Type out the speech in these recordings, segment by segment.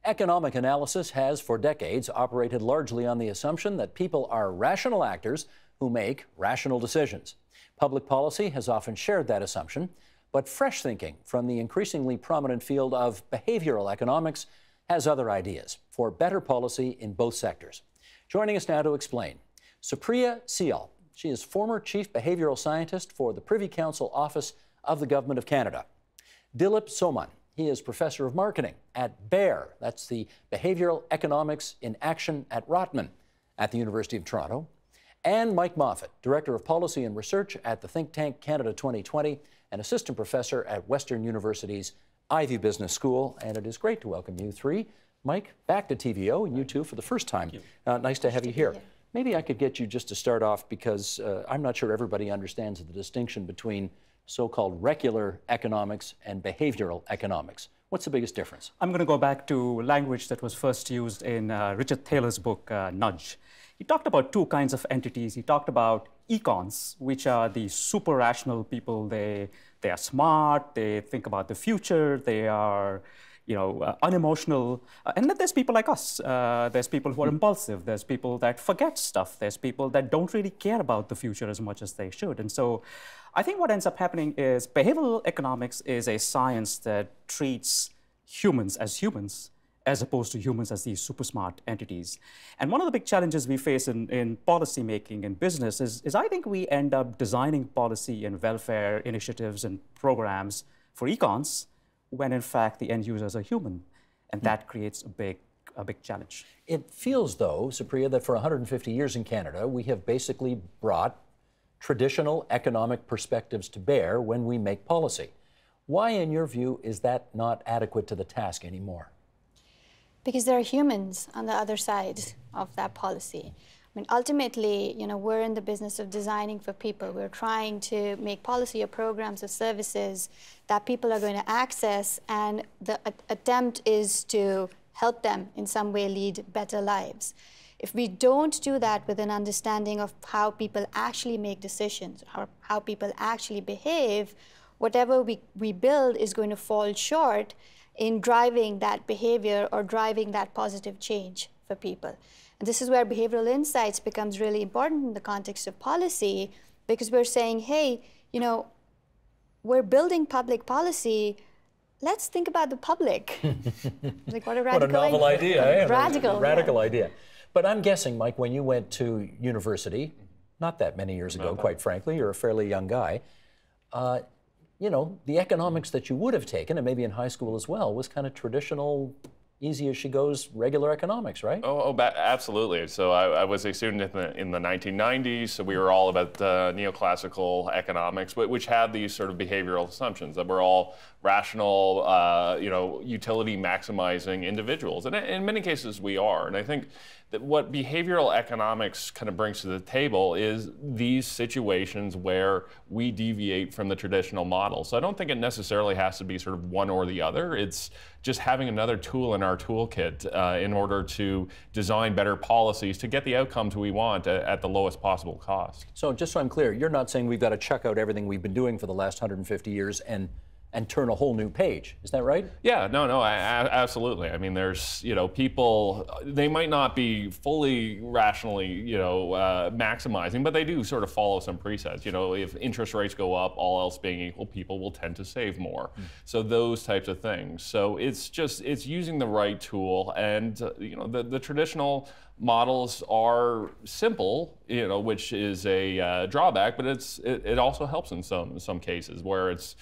Economic analysis has for decades operated largely on the assumption that people are rational actors who make rational decisions. Public policy has often shared that assumption, but fresh thinking from the increasingly prominent field of behavioral economics has other ideas for better policy in both sectors. Joining us now to explain, Supriya Sial. She is former Chief Behavioral Scientist for the Privy Council Office of the Government of Canada. Dilip Soman. He is Professor of Marketing at BEAR, that's the Behavioural Economics in Action at Rotman at the University of Toronto, and Mike Moffat, Director of Policy and Research at the think tank Canada 2020 and Assistant Professor at Western University's Ivey Business School. And it is great to welcome you three. Mike, back to TVO, and you two for the first time. Nice to have you here. Maybe I could get you just to start off, because I'm not sure everybody understands the distinction between so-called regular economics and behavioral economics. What's the biggest difference? I'm going to go back to language that was first used in Richard Thaler's book, Nudge. He talked about two kinds of entities. He talked about econs, which are the super rational people. They are smart, they think about the future, they are unemotional. And then there's people like us. There's people who are impulsive. There's people that forget stuff. There's people that don't really care about the future as much as they should. And so I think what ends up happening is behavioral economics is a science that treats humans as opposed to humans as these super smart entities. And one of the big challenges we face in policy making and business is I think we end up designing policy and welfare initiatives and programs for econs when in fact the end users are human. And that creates a big challenge. It feels, though, Supriya, that for 150 years in Canada, we have basically brought traditional economic perspectives to bear when we make policy. Why, in your view, is that not adequate to the task anymore? Because there are humans on the other side of that policy. I mean, ultimately, we're in the business of designing for people. We're trying to make policy or programs or services that people are going to access, and the attempt is to help them in some way lead better lives. If we don't do that with an understanding of how people actually make decisions, how people actually behave, whatever we build is going to fall short in driving that behavior or driving that positive change for people. And this is where behavioral insights becomes really important in the context of policy, because we're saying, hey, we're building public policy. Let's think about the public. Like, what a radical what a novel idea, eh? Radical idea. But I'm guessing, Mike, when you went to university, not that many years ago, quite frankly, you're a fairly young guy, the economics that you would have taken, and maybe in high school as well, was kind of traditional, easy as she goes, regular economics, right? Absolutely. So I was a student in the 1990s, so we were all about neoclassical economics, which had these sort of behavioral assumptions that we're all rational, utility maximizing individuals. And in many cases we are. And I think that what behavioral economics kind of brings to the table is these situations where we deviate from the traditional model. So I don't think it necessarily has to be sort of one or the other. It's just having another tool in our toolkit in order to design better policies to get the outcomes we want at the lowest possible cost. So just so I'm clear, you're not saying we've got to chuck out everything we've been doing for the last 150 years and turn a whole new page. Is that right? Yeah, no, absolutely. I mean, there's, people, they might not be fully rationally, maximizing, but they do sort of follow some presets. If interest rates go up, all else being equal, people will tend to save more. So those types of things. So it's using the right tool, and, the traditional models are simple, which is a drawback, but it also helps in some cases where it's,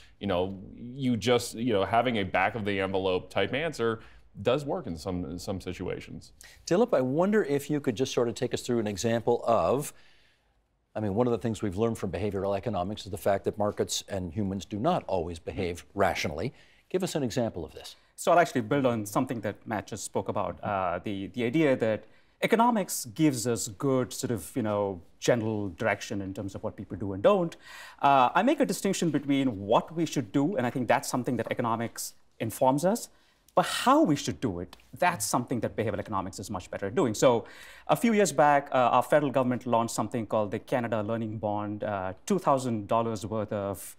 having a back of the envelope type answer does work in some situations. Dilip, I wonder if you could just sort of take us through an example of, one of the things we've learned from behavioral economics is the fact that markets and humans do not always behave rationally. Give us an example of this. So I'll actually build on something that Matt just spoke about, the idea that economics gives us good sort of, general direction in terms of what people do and don't. I make a distinction between what we should do, and I think that's something that economics informs us, but how we should do it, that's something that behavioral economics is much better at doing. So a few years back, our federal government launched something called the Canada Learning Bond, $2,000 worth of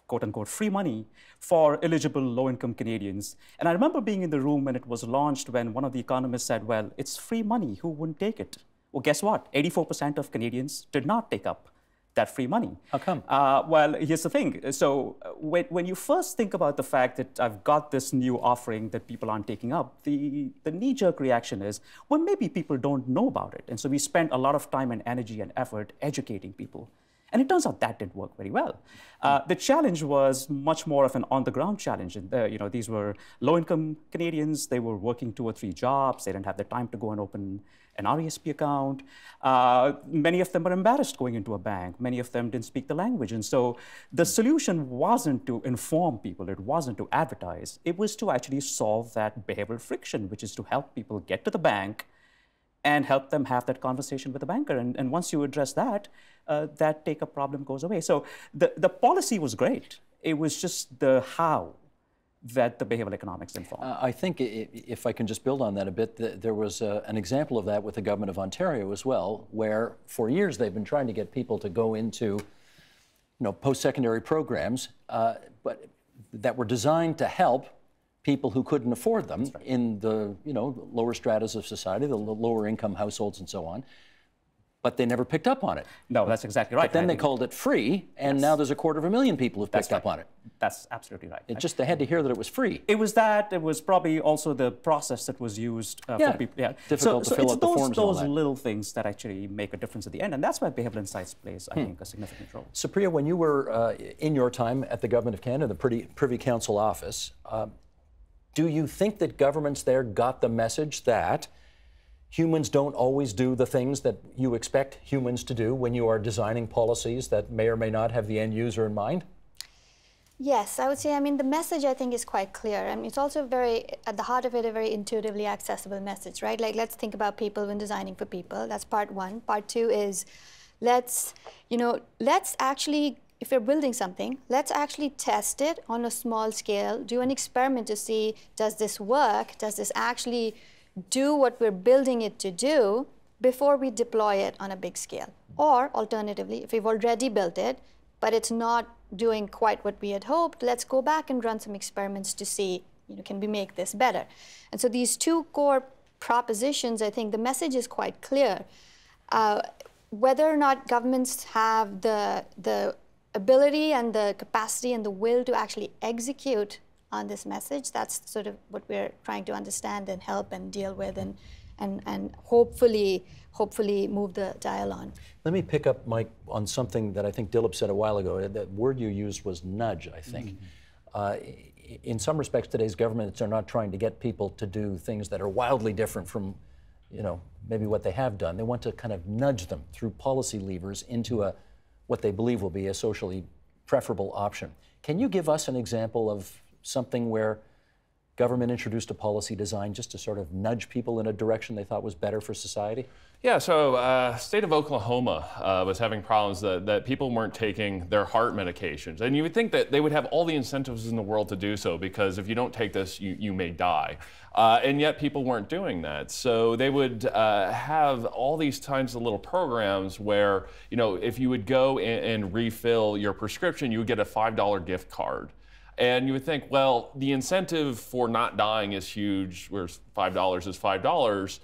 quote-unquote free money for eligible low-income Canadians. And I remember being in the room when it was launched, when one of the economists said, well, it's free money, who wouldn't take it? Well, guess what? 84% of Canadians did not take up that free money. How come? Well, here's the thing. So when you first think about the fact that I've got this new offering that people aren't taking up, the knee-jerk reaction is, well, maybe people don't know about it. And so we spent a lot of time and energy and effort educating people. And it turns out that didn't work very well. The challenge was much more of an on-the-ground challenge. And, these were low-income Canadians. They were working 2 or 3 jobs. They didn't have the time to go and open an RESP account. Many of them were embarrassed going into a bank. Many of them didn't speak the language. And so the solution wasn't to inform people. It wasn't to advertise. It was to actually solve that behavioral friction, which is to help people get to the bank and help them have that conversation with the banker. And once you address that, that take-up problem goes away. So the policy was great. It was just the how that the behavioral economics informed. I think if I can just build on that a bit, there was an example of that with the government of Ontario as well, where for years they've been trying to get people to go into post-secondary programs, but that were designed to help people who couldn't afford them in the lower stratas of society, the lower income households and so on. But they never picked up on it. No, that's exactly right. But then they called it free, and now there's 250,000 people who've picked up on it. That's absolutely right. It just, they had to hear that it was free. It was that. It was probably also the process that was used for people. Yeah, difficult to fill out the forms and all that. Those little things that actually make a difference at the end, and that's why Behavioral Insights plays, I think, a significant role. Supriya, when you were in your time at the Government of Canada, the Privy Council office, do you think that governments there got the message that humans don't always do the things that you expect humans to do when you are designing policies that may or may not have the end user in mind? Yes, I would say, the message I think is quite clear. It's also at the heart of it, a very intuitively accessible message, right? Like, let's think about people when designing for people. That's part one. Part two is, let's actually, if you're building something, let's actually test it on a small scale, do an experiment to see, does this work? Does this actually do what we're building it to do before we deploy it on a big scale? Or alternatively, if we've already built it, but it's not doing quite what we had hoped, let's go back and run some experiments to see, can we make this better? And so these two core propositions, I think the message is quite clear. Whether or not governments have the ability and the capacity and the will to actually execute on this message, that's sort of what we're trying to understand and help and deal with and hopefully move the dial on. Let me pick up, Mike, on something that I think Dilip said a while ago. That word you used was nudge, I think. In some respects, today's governments are not trying to get people to do things that are wildly different from, maybe what they have done. They want to kind of nudge them through policy levers into what they believe will be a socially preferable option. Can you give us an example of something where government introduced a policy design just to sort of nudge people in a direction they thought was better for society? Yeah, so state of Oklahoma was having problems that people weren't taking their heart medications. And you would think that they would have all the incentives in the world to do so, because if you don't take this, you may die. And yet people weren't doing that. So they would have all these kinds of little programs where, if you would go and refill your prescription, you would get a $5 gift card. And you would think, well, the incentive for not dying is huge, whereas $5 is $5,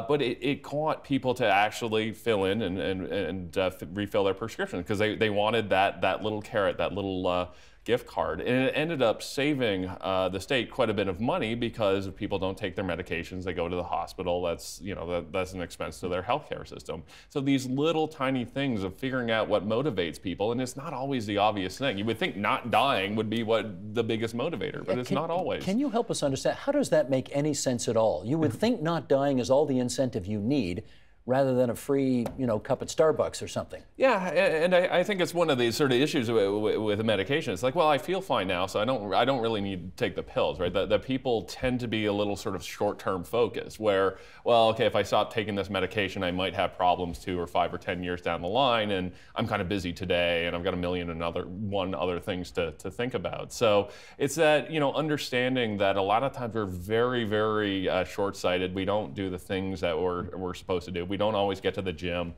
but it caught people to actually fill in and refill their prescription, because they wanted that little carrot, that little gift card. And it ended up saving the state quite a bit of money, because if people don't take their medications, they go to the hospital. That's that's an expense to their healthcare system. So these little tiny things of figuring out what motivates people, and it's not always the obvious thing. You would think not dying would be the biggest motivator, but it's not always. Can you help us understand, how does that make any sense at all? You would think not dying is all the incentive you need, rather than a free, cup at Starbucks or something. Yeah, and I think it's one of these sort of issues with the medication. It's like, well, I feel fine now, so I don't really need to take the pills, right? The people tend to be a little sort of short-term focused, where, well, okay, if I stop taking this medication, I might have problems 2 or 5 or 10 years down the line, and I'm kind of busy today, and I've got a million and other things to think about. So it's that, understanding that a lot of times we're very, very short-sighted. We don't do the things that we're supposed to do. We We don't always get to the gym.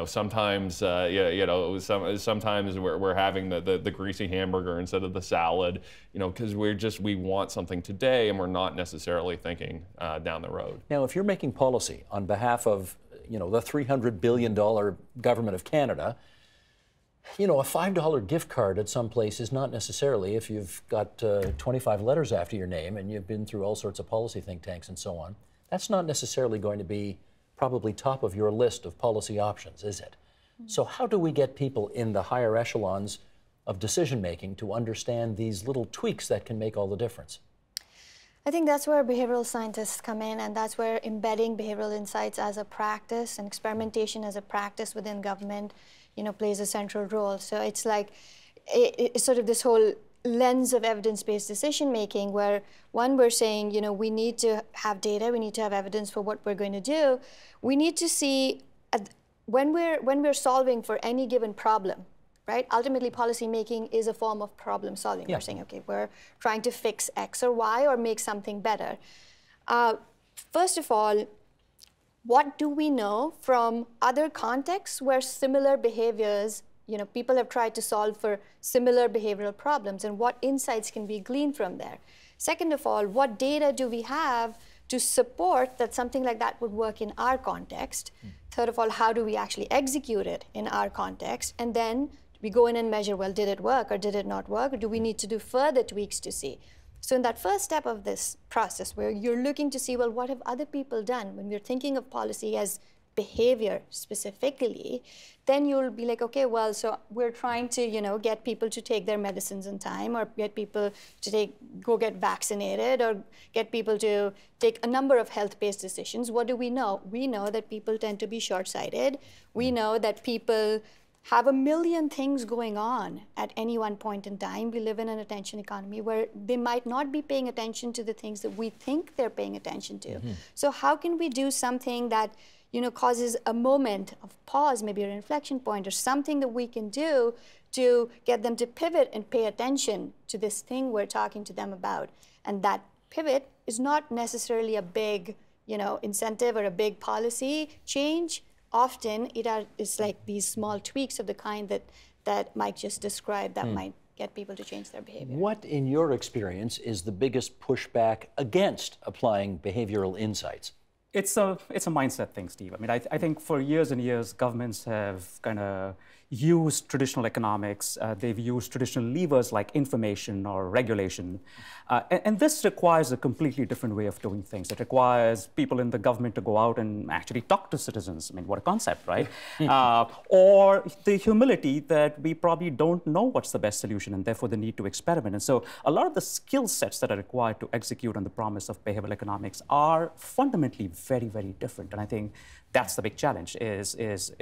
Sometimes sometimes we're having the greasy hamburger instead of the salad. Because we want something today, and we're not necessarily thinking down the road. Now, if you're making policy on behalf of the $300 billion government of Canada, a $5 gift card at some place is not necessarily, if you've got 25 letters after your name and you've been through all sorts of policy think tanks and so on, that's not necessarily going to be probably top of your list of policy options, is it? So how do we get people in the higher echelons of decision making to understand these little tweaks that can make all the difference? I think that's where behavioral scientists come in, and that's where embedding behavioral insights as a practice and experimentation as a practice within government plays a central role. So it's like it's sort of this whole lens of evidence-based decision-making where, one, we're saying, we need to have data, we need to have evidence for what we're going to do. We need to see, when we're solving for any given problem, right? Ultimately, policymaking is a form of problem solving. Yeah. We're saying, okay, we're trying to fix X or Y or make something better. First of all, what do we know from other contexts where similar behaviors, people have tried to solve for similar behavioral problems, and what insights can be gleaned from there? Second of all, what data do we have to support that something like that would work in our context? Third of all, how do we actually execute it in our context? And then we go in and measure, well, did it work or did it not work? Or do we need to do further tweaks to see? So in that first step of this process, where you're looking to see, well, what have other people done? When we're thinking of policy as behavior specifically, then you'll be like, okay, well, so we're trying to, get people to take their medicines in time, or get people to go get vaccinated, or get people to take a number of health-based decisions. What do we know? We know that people tend to be short-sighted. We know that people have a million things going on at any one point in time. We live in an attention economy where they might not be paying attention to the things that we think they're paying attention to. So how can we do something that causes a moment of pause, maybe an inflection point, or something that we can do to get them to pivot and pay attention to this thing we're talking to them about? And that pivot is not necessarily a big incentive or a big policy change. Often it's like these small tweaks of the kind that Mike just described that might get people to change their behavior. What, in your experience, is the biggest pushback against applying behavioral insights? It's a mindset thing, Steve. I mean, I think for years and years, governments have kind of used traditional economics. They've used traditional levers like information or regulation. And this requires a completely different way of doing things. It requires people in the government to go out and actually talk to citizens. I mean, what a concept, right? Or the humility that we probably don't know what's the best solution, and therefore the need to experiment. And so a lot of the skill sets that are required to execute on the promise of behavioral economics are fundamentally very, very different. And I think that's the big challenge, is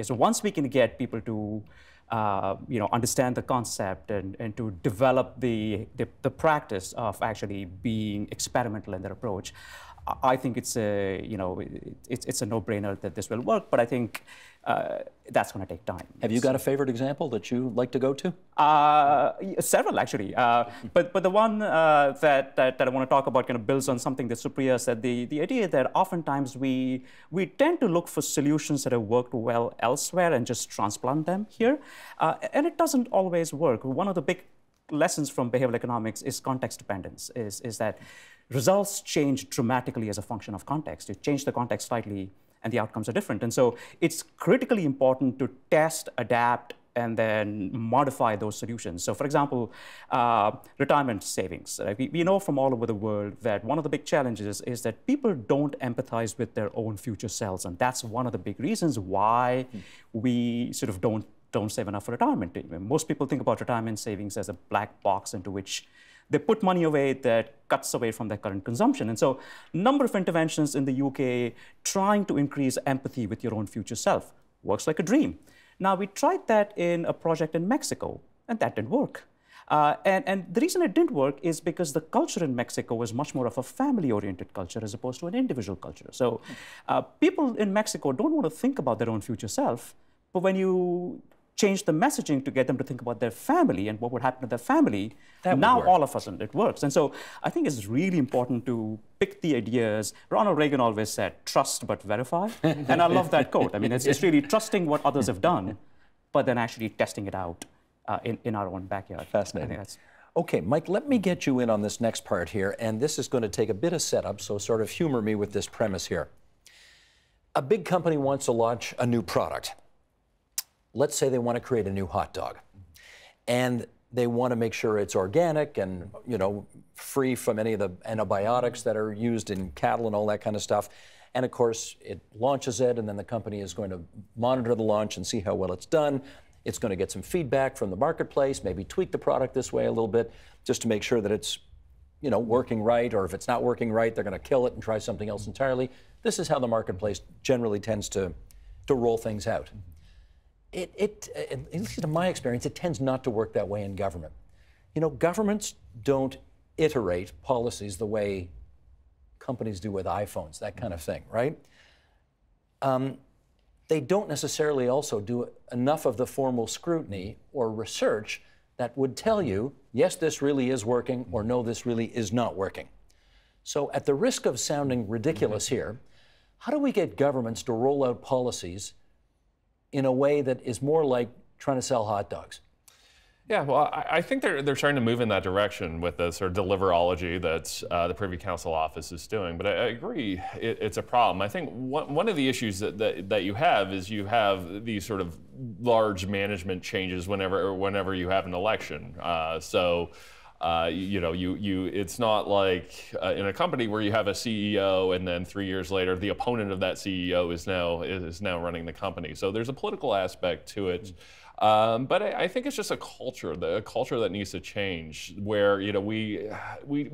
once we can get people to understand the concept and to develop the practice of actually being experimental in their approach, I think it's a no-brainer that this will work. But I think that's going to take time. Have you got a favorite example that you like to go to? Several, actually. But the one that I want to talk about kind of builds on something that Supriya said, the idea that oftentimes we tend to look for solutions that have worked well elsewhere and just transplant them here. And it doesn't always work. One of the big lessons from behavioral economics is context dependence, is that results change dramatically as a function of context. You change the context slightly, and the outcomes are different. And so it's critically important to test, adapt, and then modify those solutions. So for example, retirement savings. We know from all over the world that one of the big challenges is that people don't empathize with their own future selves. And that's one of the big reasons why we sort of don't save enough for retirement. Most people think about retirement savings as a black box into which they put money away that cuts away from their current consumption. And so a number of interventions in the UK trying to increase empathy with your own future self works like a dream. Now, we tried that in a project in Mexico, and that didn't work. And the reason it didn't work is because the culture in Mexico was much more of a family-oriented culture as opposed to an individual culture. So people in Mexico don't want to think about their own future self, but when you change the messaging to get them to think about their family and what would happen to their family, now all of a sudden it works. And so I think it's really important to pick the ideas. Ronald Reagan always said, trust but verify. And I love that quote. I mean, it's really trusting what others have done, but then actually testing it out in our own backyard. Fascinating. Okay, Mike, let me get you in on this next part here, and this is going to take a bit of setup, so sort of humor me with this premise here. A big company wants to launch a new product. Let's say they want to create a new hot dog, and they want to make sure it's organic and, you know, free from any of the antibiotics that are used in cattle and all that kind of stuff. And of course, it launches it, and then the company is going to monitor the launch and see how well it's done. It's going to get some feedback from the marketplace, maybe tweak the product this way a little bit, just to make sure that it's, you know, working right, or if it's not working right, they're going to kill it and try something else entirely. This is how the marketplace generally tends to roll things out. At least in my experience, it tends not to work that way in government. You know, governments don't iterate policies the way companies do with iPhones, that kind of thing, right? They don't necessarily also do enough of the formal scrutiny or research that would tell you, yes, this really is working, or no, this really is not working. So at the risk of sounding ridiculous here, how do we get governments to roll out policies in a way that is more like trying to sell hot dogs? Yeah, well, I think they're starting to move in that direction with the sort of deliverology that the Privy Council office is doing. But I agree, it's a problem. I think one of the issues that you have is you have these sort of large management changes whenever you have an election. You know, it's not like in a company where you have a CEO and then 3 years later the opponent of that CEO is now running the company. So there's a political aspect to it. But I think it's just a culture that needs to change, where, you know, we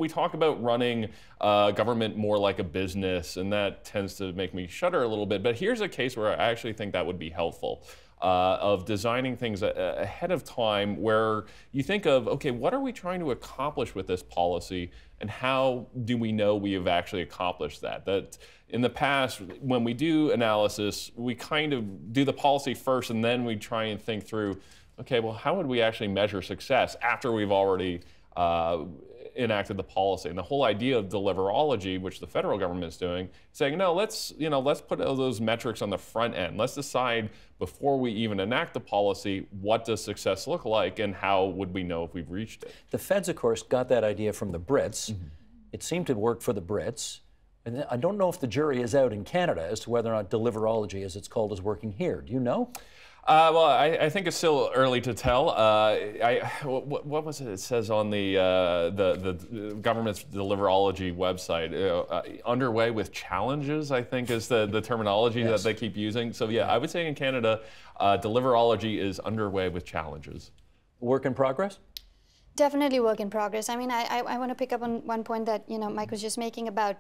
talk about running government more like a business, and that tends to make me shudder a little bit. But here's a case where I actually think that would be helpful. Of designing things ahead of time, where you think of, okay, what are we trying to accomplish with this policy, and how do we know we have actually accomplished that? That in the past, when we do analysis, we kind of do the policy first, and then we try and think through, okay, well, how would we actually measure success after we've already enacted the policy? And the whole idea of deliverology, which the federal government is doing, saying, no, let's put those metrics on the front end. Let's decide before we even enact the policy, what does success look like, and how would we know if we've reached it? The feds, of course, got that idea from the Brits. Mm-hmm. It seemed to work for the Brits. And I don't know if the jury is out in Canada as to whether or not deliverology, as it's called, is working here. Do you know? Well, I think it's still early to tell. What was it? It says on the government's deliverology website, underway with challenges, I think is the terminology yes. that they keep using. So yeah, I would say in Canada, deliverology is underway with challenges. Work in progress? Definitely work in progress. I mean, I want to pick up on one point that, you know, Mike was just making about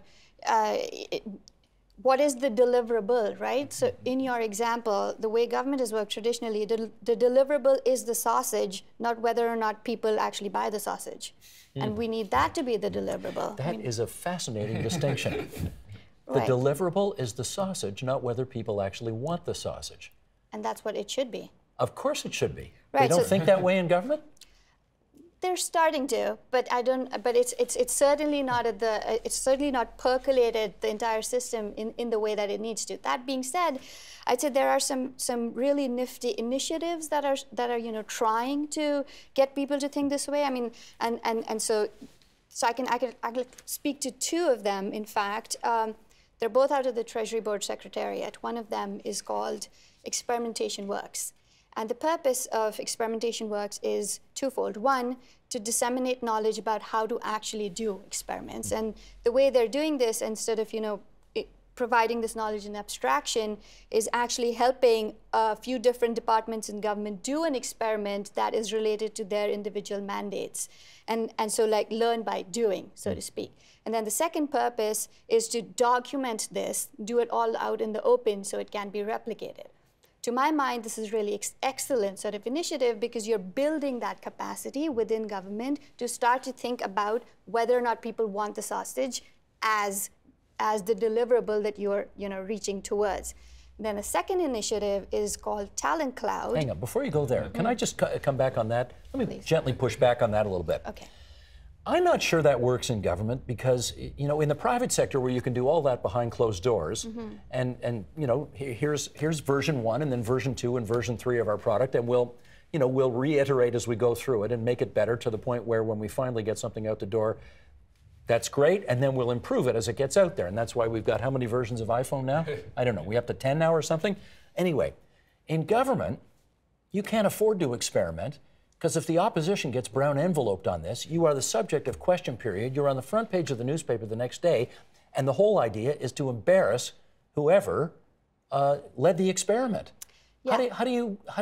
what is the deliverable, right? So in your example, the way government has worked traditionally, the deliverable is the sausage, not whether or not people actually buy the sausage. And we need that to be the deliverable. That is a fascinating distinction. The Right. deliverable is the sausage, not whether people actually want the sausage. And that's what it should be. Of course it should be. Right, They don't so- think that way in government? They're starting to, but I don't. But it's certainly not at the. It's certainly not percolated the entire system in the way that it needs to. That being said, I'd say there are some really nifty initiatives that are you know, trying to get people to think this way. I mean, and so I can speak to two of them. In fact, they're both out of the Treasury Board Secretariat. One of them is called Experimentation Works. And the purpose of Experimentation Works is twofold. One, to disseminate knowledge about how to actually do experiments. And the way they're doing this, instead of, you know, providing this knowledge in abstraction, is actually helping a few different departments in government do an experiment that is related to their individual mandates. And so like learn by doing, so to speak. And then the second purpose is to document this, do it all out in the open so it can be replicated. To my mind, this is really excellent sort of initiative, because you're building that capacity within government to start to think about whether or not people want the sausage as the deliverable that you're, you know, reaching towards. Then a second initiative is called Talent Cloud. Hang on, before you go there, can I just come back on that? Let me gently push back on that a little bit. Okay. I'm not sure that works in government because, you know, in the private sector where you can do all that behind closed doors, and you know, here's version 1 and then version 2 and version 3 of our product, and we'll reiterate as we go through it and make it better to the point where when we finally get something out the door, that's great, and then we'll improve it as it gets out there. And that's why we've got how many versions of iPhone now? I don't know, we up to 10 now or something? Anyway, in government, you can't afford to experiment, because if the opposition gets brown enveloped on this, you are the subject of question period, you're on the front page of the newspaper the next day, and the whole idea is to embarrass whoever led the experiment. Yeah. How do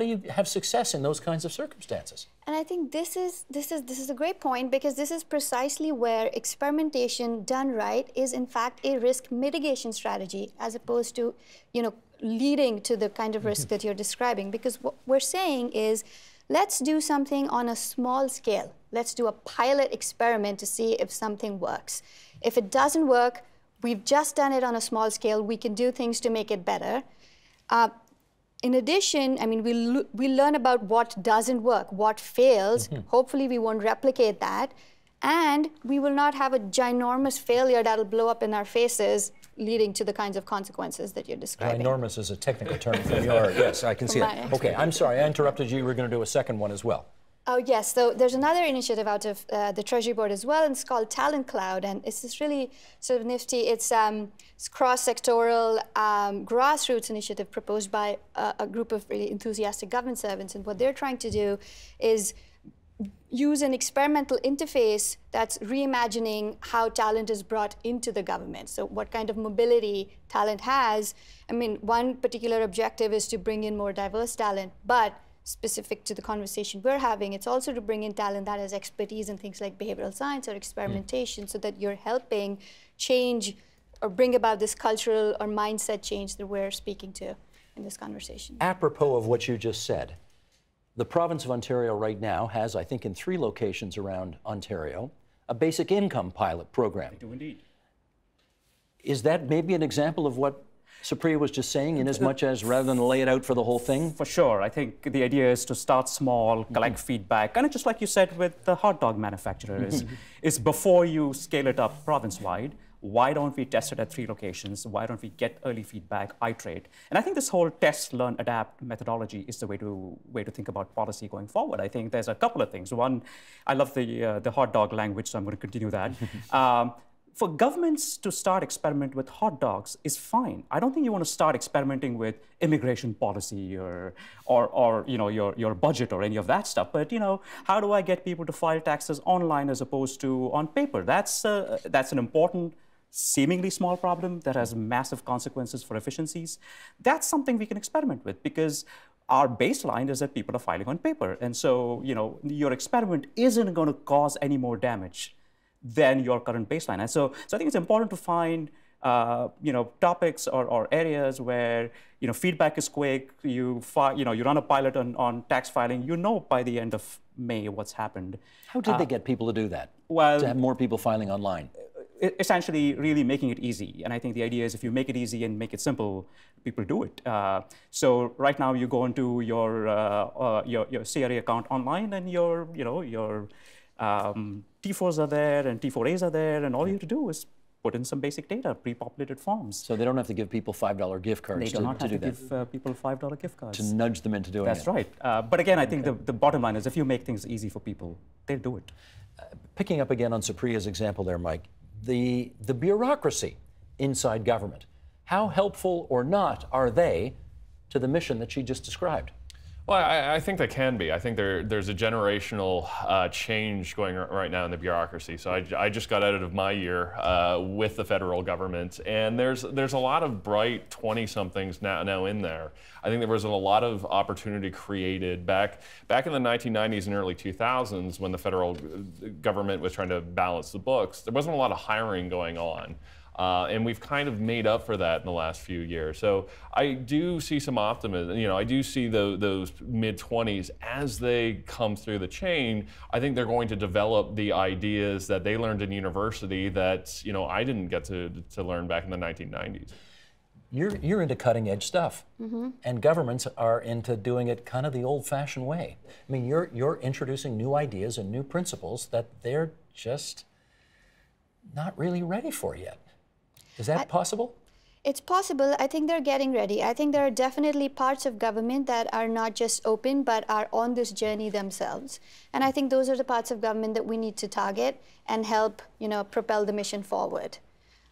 you have success in those kinds of circumstances? And I think this is a great point, because this is precisely where experimentation done right is in fact a risk mitigation strategy, as opposed to, you know, leading to the kind of risk that you're describing. Because what we're saying is, let's do something on a small scale. Let's do a pilot experiment to see if something works. If it doesn't work, we've just done it on a small scale. We can do things to make it better. In addition, I mean, we learn about what doesn't work, what fails. Hopefully, we won't replicate that. And we will not have a ginormous failure that'll blow up in our faces, leading to the kinds of consequences that you're describing. Ginormous is a technical term from your, yes, I can see it. Okay, I'm sorry, I interrupted you. We're going to do a second one as well. Oh, yes. So there's another initiative out of the Treasury Board as well, and it's called Talent Cloud. And it's this really sort of nifty, it's cross-sectoral grassroots initiative proposed by a group of really enthusiastic government servants. And what they're trying to do is use an experimental interface that's reimagining how talent is brought into the government. So what kind of mobility talent has. I mean, one particular objective is to bring in more diverse talent, but specific to the conversation we're having, it's also to bring in talent that has expertise in things like behavioral science or experimentation, so that you're helping change or bring about this cultural or mindset change that we're speaking to in this conversation. Apropos of what you just said, the province of Ontario right now has, I think in 3 locations around Ontario, a basic income pilot program. They do indeed. Is that maybe an example of what Supriya was just saying, in as much as rather than lay it out for the whole thing? For sure. I think the idea is to start small, collect feedback, kind of just like you said with the hot dog manufacturer, is before you scale it up province-wide, why don't we test it at 3 locations? Why don't we get early feedback, iterate? And I think this whole test, learn, adapt methodology is the way to think about policy going forward. I think there's a couple of things. One, I love the hot dog language, so I'm going to continue that. For governments to start experiment with hot dogs is fine. I don't think you want to start experimenting with immigration policy or you know, your budget or any of that stuff. But you know, how do I get people to file taxes online as opposed to on paper? That's an important, seemingly small problem that has massive consequences for efficiencies. That's something we can experiment with, because our baseline is that people are filing on paper. And so, you know, your experiment isn't going to cause any more damage than your current baseline. And so I think it's important to find you know, topics or areas where, you know, feedback is quick. You run a pilot on tax filing. You know by the end of May what's happened. How did they get people to do that? Well, to have more people filing online? Essentially, really making it easy. And I think the idea is if you make it easy and make it simple, people do it. So right now, you go into your CRA account online, and your T4s are there and T4As are there, and all you have to do is put in some basic data, pre-populated forms. So they don't have to give people $5 gift cards to do that. They do not have to give people $5 gift cards. To nudge them into doing it. That's right. But again, I think the bottom line is if you make things easy for people, they'll do it. Picking up again on Supriya's example there, Mike, the bureaucracy inside government, how helpful or not are they to the mission that she just described? Well, I think they can be. I think there's a generational change going right now in the bureaucracy. So I just got out of my year with the federal government, and there's a lot of bright 20-somethings now in there. I think there was a lot of opportunity created back in the 1990s and early 2000s when the federal government was trying to balance the books. There wasn't a lot of hiring going on. And we've kind of made up for that in the last few years. So I do see some optimism. You know, I do see those mid-20s as they come through the chain. I think they're going to develop the ideas that they learned in university that, you know, I didn't get to learn back in the 1990s. you're into cutting edge stuff, and governments are into doing it kind of the old-fashioned way. I mean, you're introducing new ideas and new principles that they're just not really ready for yet. Is that possible? It's possible. I think they're getting ready. I think there are definitely parts of government that are not just open, but are on this journey themselves. And I think those are the parts of government that we need to target and help, propel the mission forward.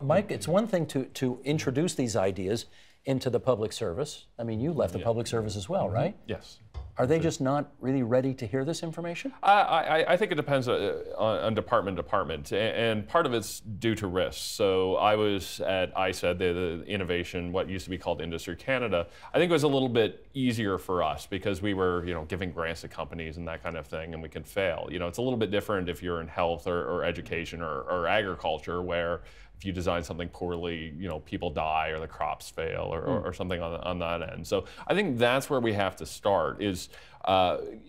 Mike, it's one thing to introduce these ideas into the public service. I mean, you left the public service as well, right? Yes. Are they just not really ready to hear this information? I think it depends on department to department, and part of it's due to risks. So I was at ISED, the innovation, what used to be called Industry Canada. I think it was a little bit easier for us because we were, giving grants to companies and that kind of thing, and we could fail. It's a little bit different if you're in health or education or agriculture, where if you design something poorly, people die or the crops fail or something on that end. So I think that's where we have to start, is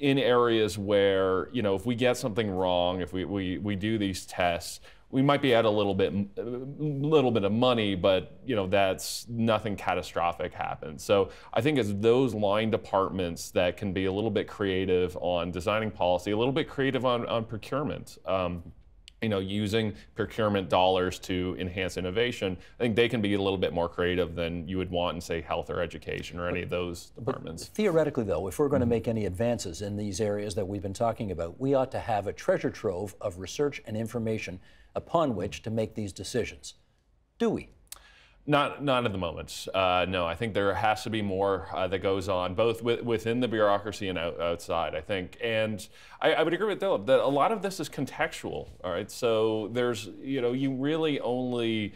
in areas where, if we get something wrong, if we do these tests, we might be at a little bit of money, but that's nothing catastrophic happens. So I think it's those line departments that can be a little bit creative on designing policy, a little bit creative on procurement. Using procurement dollars to enhance innovation, I think they can be a little bit more creative than you would want in, say, health or education or any of those departments. But theoretically, though, if we're going to make any advances in these areas that we've been talking about, we ought to have a treasure trove of research and information upon which to make these decisions. Do we? Not at the moment. No, I think there has to be more that goes on, both within the bureaucracy and outside, I think. And I would agree with Dilip that a lot of this is contextual, all right? So there's, you really only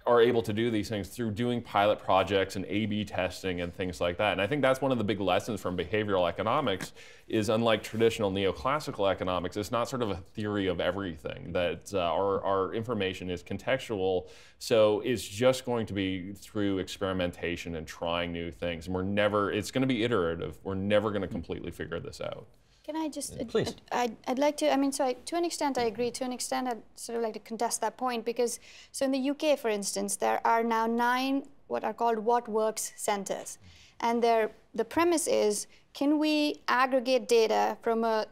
are able to do these things through doing pilot projects and A/B testing and things like that. And I think that's one of the big lessons from behavioral economics is, unlike traditional neoclassical economics, it's not sort of a theory of everything, that our information is contextual. So it's just going to be through experimentation and trying new things. And it's going to be iterative. We're never going to completely figure this out. Can I just, please. I'd like to, to an extent I agree, to an extent I'd sort of like to contest that point, because, so in the UK, for instance, there are now 9 what are called What Works centers. And the premise is, can we aggregate data from a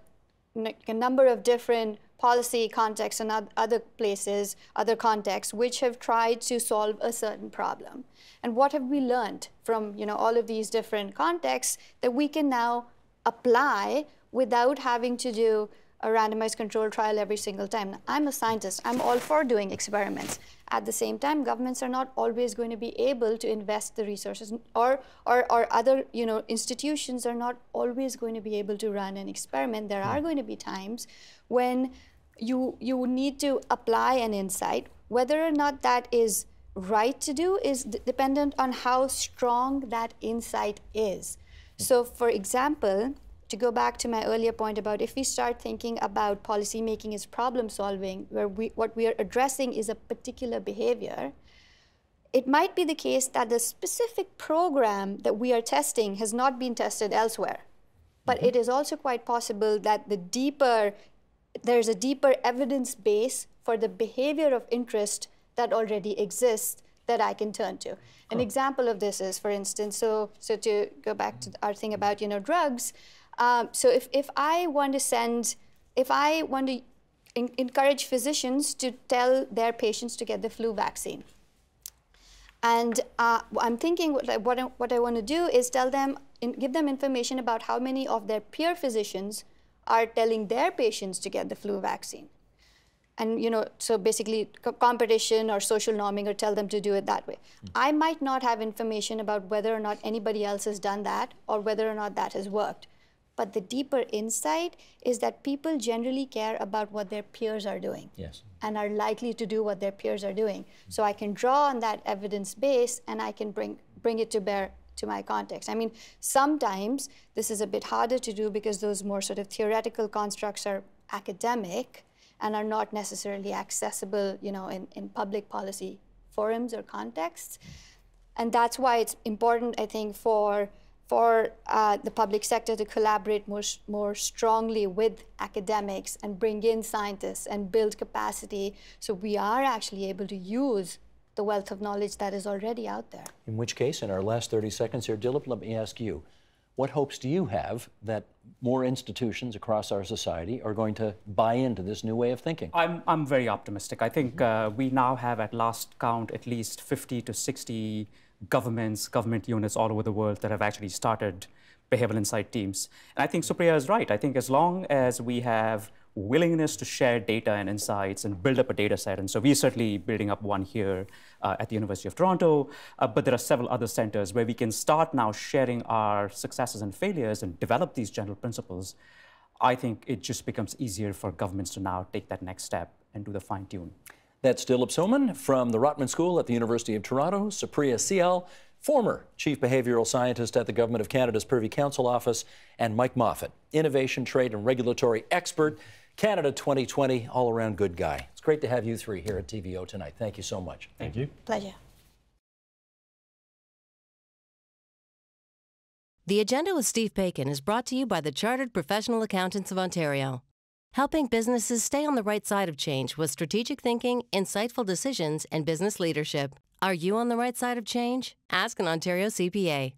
number of different policy contexts and other places, other contexts, which have tried to solve a certain problem? And what have we learned from all of these different contexts that we can now apply without having to do a randomized controlled trial every single time? Now, I'm a scientist. I'm all for doing experiments. At the same time, governments are not always going to be able to invest the resources, or other institutions are not always going to be able to run an experiment. There are going to be times when you need to apply an insight. Whether or not that is right to do is dependent on how strong that insight is. So, for example, to go back to my earlier point about if we start thinking about policy making as problem solving, where what we are addressing is a particular behavior, it might be the case that the specific program that we are testing has not been tested elsewhere. But it is also quite possible that there's a deeper evidence base for the behavior of interest that already exists that I can turn to. An example of this is, for instance, so to go back to our thing about drugs. So if I want to encourage physicians to tell their patients to get the flu vaccine, and I'm thinking what I want to do is tell them, give them information about how many of their peer physicians are telling their patients to get the flu vaccine. And so basically competition or social norming, or tell them to do it that way. I might not have information about whether or not anybody else has done that or whether or not that has worked. But the deeper insight is that people generally care about what their peers are doing. Yes. And are likely to do what their peers are doing. So I can draw on that evidence base and I can bring it to bear to my context. I mean, sometimes this is a bit harder to do because those more sort of theoretical constructs are academic and are not necessarily accessible, in public policy forums or contexts. And that's why it's important, I think, for the public sector to collaborate more strongly with academics and bring in scientists and build capacity, so we are actually able to use the wealth of knowledge that is already out there. In which case, in our last 30 seconds here, Dilip, let me ask you, what hopes do you have that more institutions across our society are going to buy into this new way of thinking? I'm very optimistic. I think we now have, at last count, at least 50 to 60 government units all over the world that have actually started behavioral insight teams. And I think Supriya is right. I think as long as we have willingness to share data and insights and build up a data set, and so we're certainly building up one here at the University of Toronto, but there are several other centers where we can start now sharing our successes and failures and develop these general principles. I think it just becomes easier for governments to now take that next step and do the fine-tune. That's Dilip Soman from the Rotman School at the University of Toronto, Supriya Sial, former Chief Behavioral Scientist at the Government of Canada's Privy Council Office, and Mike Moffat, Innovation, Trade and Regulatory Expert, Canada 2020, all-around good guy. It's great to have you three here at TVO tonight. Thank you so much. Thank you. Pleasure. The Agenda with Steve Paikin is brought to you by the Chartered Professional Accountants of Ontario, helping businesses stay on the right side of change with strategic thinking, insightful decisions, and business leadership. Are you on the right side of change? Ask an Ontario CPA.